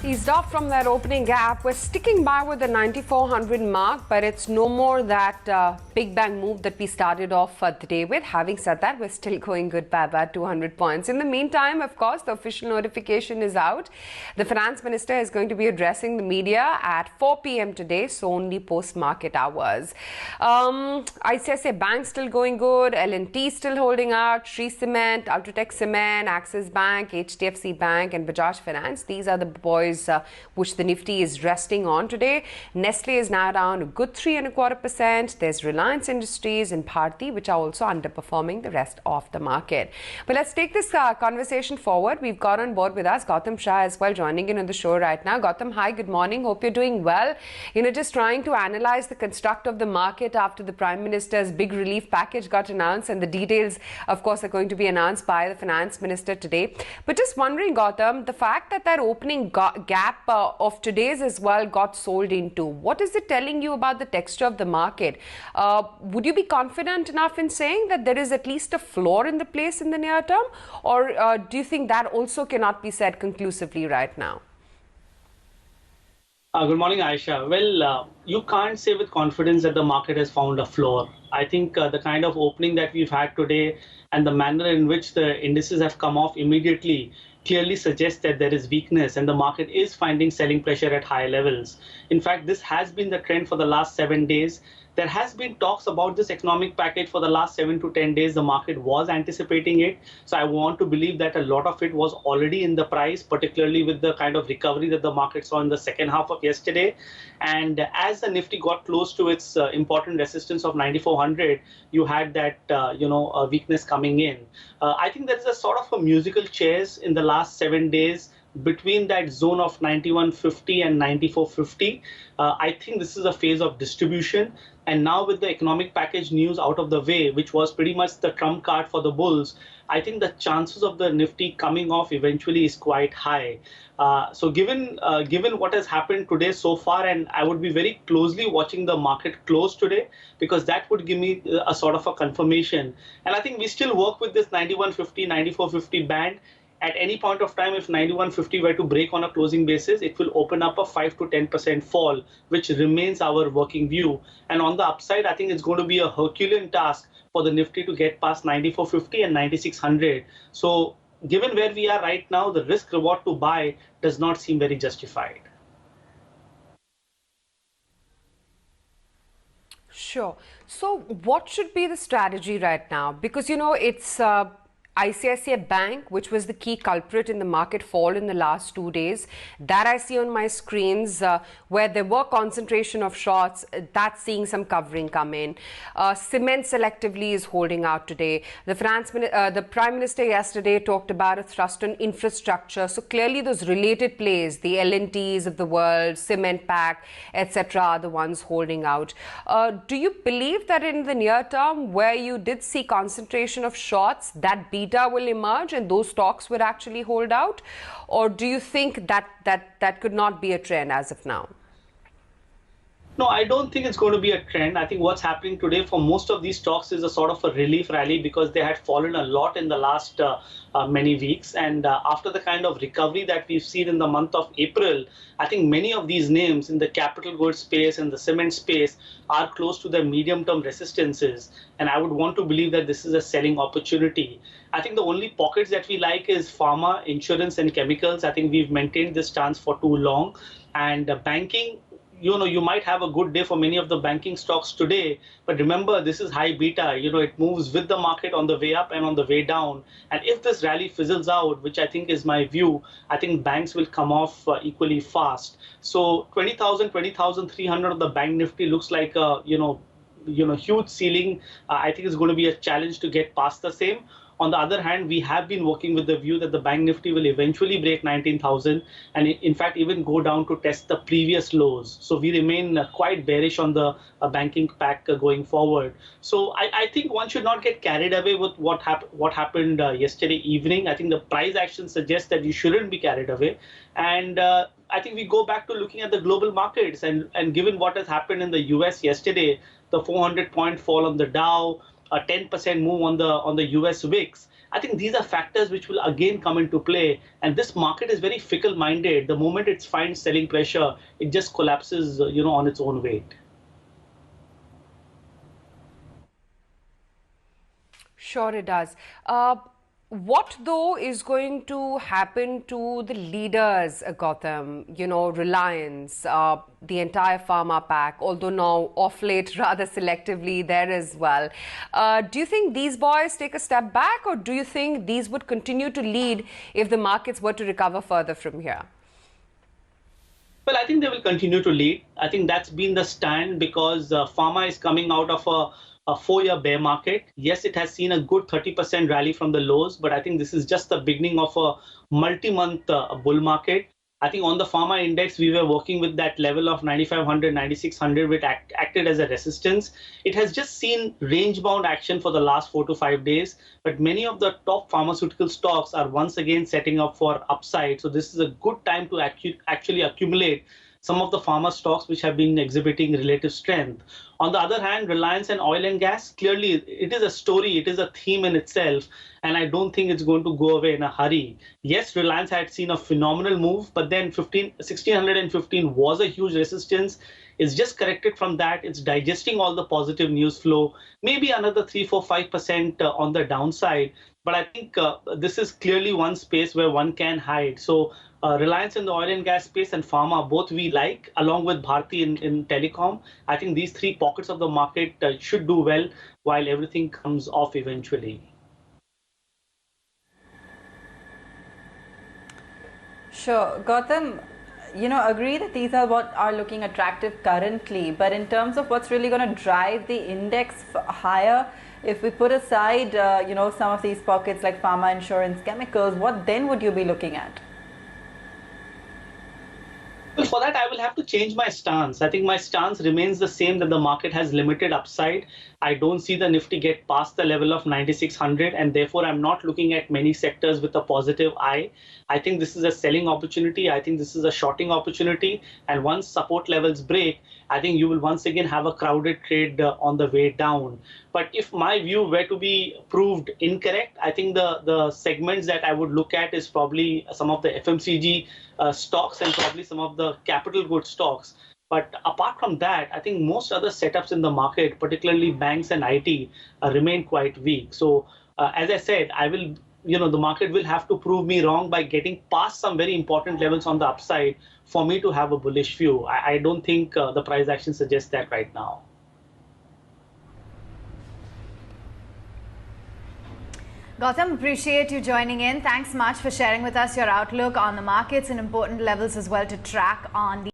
Eased off from that opening gap. We're sticking by with the 9400 mark, but it's no more that big bang move that we started off the day with. Having said that, we're still going good by about 200 points. In the meantime, of course, the official notification is out. The finance minister is going to be addressing the media at 4 p.m. today, so only post-market hours. ICICI Bank still going good, L&T still holding out, Shree Cement, Ultratech Cement, Axis Bank, HDFC Bank and Bajaj Finance. These are the boys which the Nifty is resting on today. Nestle is now down a good 3.25%. There's Reliance Industries and Bharti, which are also underperforming the rest of the market. But let's take this conversation forward. We've got on board with us Gautam Shah as well, joining in on the show right now. Gautam, hi, good morning. Hope you're doing well. Just trying to analyze the construct of the market after the Prime Minister's big relief package got announced, and the details, of course, are going to be announced by the Finance Minister today. But just wondering, Gautam, the fact that opening gap of today's as well got sold into, what is it telling you about the texture of the market? Would you be confident enough in saying that there is at least a floor in the place in the near term, or do you think that also cannot be said conclusively right now? Good morning, Aisha. Well, you can't say with confidence that the market has found a floor. I think the kind of opening that we've had today and the manner in which the indices have come off immediately clearly suggests that there is weakness and the market is finding selling pressure at high levels. In fact, this has been the trend for the last 7 days. There has been talks about this economic package for the last 7 to 10 days. The market was anticipating it. So I want to believe that a lot of it was already in the price, particularly with the kind of recovery that the market saw in the second half of yesterday. And as the Nifty got close to its important resistance of 9400, you had that, weakness coming in. I think there is a sort of a musical chairs in the last 7 days between that zone of 9150 and 9450. I think this is a phase of distribution. And now with the economic package news out of the way, which was pretty much the trump card for the bulls, I think the chances of the Nifty coming off eventually is quite high. So given what has happened today so far, and I would be very closely watching the market close today, because that would give me a sort of a confirmation. And I think we still work with this 9150, 9450 band. At any point of time, if 9150 were to break on a closing basis, it will open up a 5 to 10% fall, which remains our working view. And on the upside, I think it's going to be a Herculean task for the Nifty to get past 9450 and 9600. So given where we are right now, the risk reward to buy does not seem very justified. Sure. So what should be the strategy right now? Because, it's ICICI Bank, which was the key culprit in the market fall in the last 2 days. That I see on my screens where there were concentration of shorts, that's seeing some covering come in. Cement selectively is holding out today. The Prime Minister yesterday talked about a thrust on infrastructure. So clearly those related plays, the L&Ts of the world, Cement Pack, etc., are the ones holding out. Do you believe that in the near term, where you did see concentration of shorts, that beta will emerge and those stocks would actually hold out? Or do you think that could not be a trend as of now? No, I don't think it's going to be a trend. I think what's happening today for most of these stocks is a sort of a relief rally because they had fallen a lot in the last many weeks. And after the kind of recovery that we've seen in the month of April, I think many of these names in the capital goods space and the cement space are close to their medium-term resistances. And I would want to believe that this is a selling opportunity. I think the only pockets that we like is pharma, insurance, and chemicals. I think we've maintained this stance for too long. And banking, you might have a good day for many of the banking stocks today, but remember, this is high beta. It moves with the market on the way up and on the way down. And if this rally fizzles out, which I think is my view, I think banks will come off equally fast. So 20,000, 20,300 of the bank Nifty looks like a, huge ceiling. I think it's going to be a challenge to get past the same. On the other hand, we have been working with the view that the bank Nifty will eventually break 19,000 and in fact even go down to test the previous lows. So we remain quite bearish on the banking pack going forward. So I think one should not get carried away with what happened yesterday evening. I think the price action suggests that you shouldn't be carried away. And I think we go back to looking at the global markets and given what has happened in the US yesterday, the 400-point fall on the Dow, a 10% move on the US VIX, I think these are factors which will again come into play. And this market is very fickle-minded. The moment it finds selling pressure, it just collapses, on its own weight. Sure, it does. What though is going to happen to the leaders, Gautam? Reliance, the entire pharma pack, although now off late rather selectively there as well. Do you think these boys take a step back, or do you think these would continue to lead if the markets were to recover further from here? Well, I think they will continue to lead. I think that's been the stand because pharma is coming out of a 4-year bear market. Yes, it has seen a good 30% rally from the lows, but I think this is just the beginning of a multi-month bull market. I think on the pharma index, we were working with that level of 9,500, 9,600, which acted as a resistance. It has just seen range-bound action for the last 4 to 5 days, but many of the top pharmaceutical stocks are once again setting up for upside. So this is a good time to actually accumulate some of the pharma stocks which have been exhibiting relative strength. On the other hand, Reliance and oil and gas, clearly it is a story, it is a theme in itself, and I don't think it's going to go away in a hurry. Yes, Reliance had seen a phenomenal move, but then 1,615 was a huge resistance. It's just corrected from that. It's digesting all the positive news flow, maybe another 3, 4, 5% on the downside. But I think this is clearly one space where one can hide. So Reliance in the oil and gas space and pharma, both we like, along with Bharti in telecom. I think these 3 pockets of the market should do well while everything comes off eventually. Sure. Gautam, agree that these are what are looking attractive currently, but in terms of what's really going to drive the index higher, if we put aside, some of these pockets like pharma, insurance, chemicals, what then would you be looking at? Well, for that, I will have to change my stance. I think my stance remains the same, that the market has limited upside. I don't see the Nifty get past the level of 9,600, and therefore I'm not looking at many sectors with a positive eye. I think this is a selling opportunity. I think this is a shorting opportunity. And once support levels break, I think you will once again have a crowded trade on the way down. But if my view were to be proved incorrect, I think the segments that I would look at is probably some of the FMCG stocks and probably some of the capital goods stocks. But apart from that, I think most other setups in the market, particularly banks and IT, remain quite weak. So as I said, the market will have to prove me wrong by getting past some very important levels on the upside for me to have a bullish view. I don't think the price action suggests that right now. Gautam, appreciate you joining in. Thanks much for sharing with us your outlook on the markets and important levels as well to track on the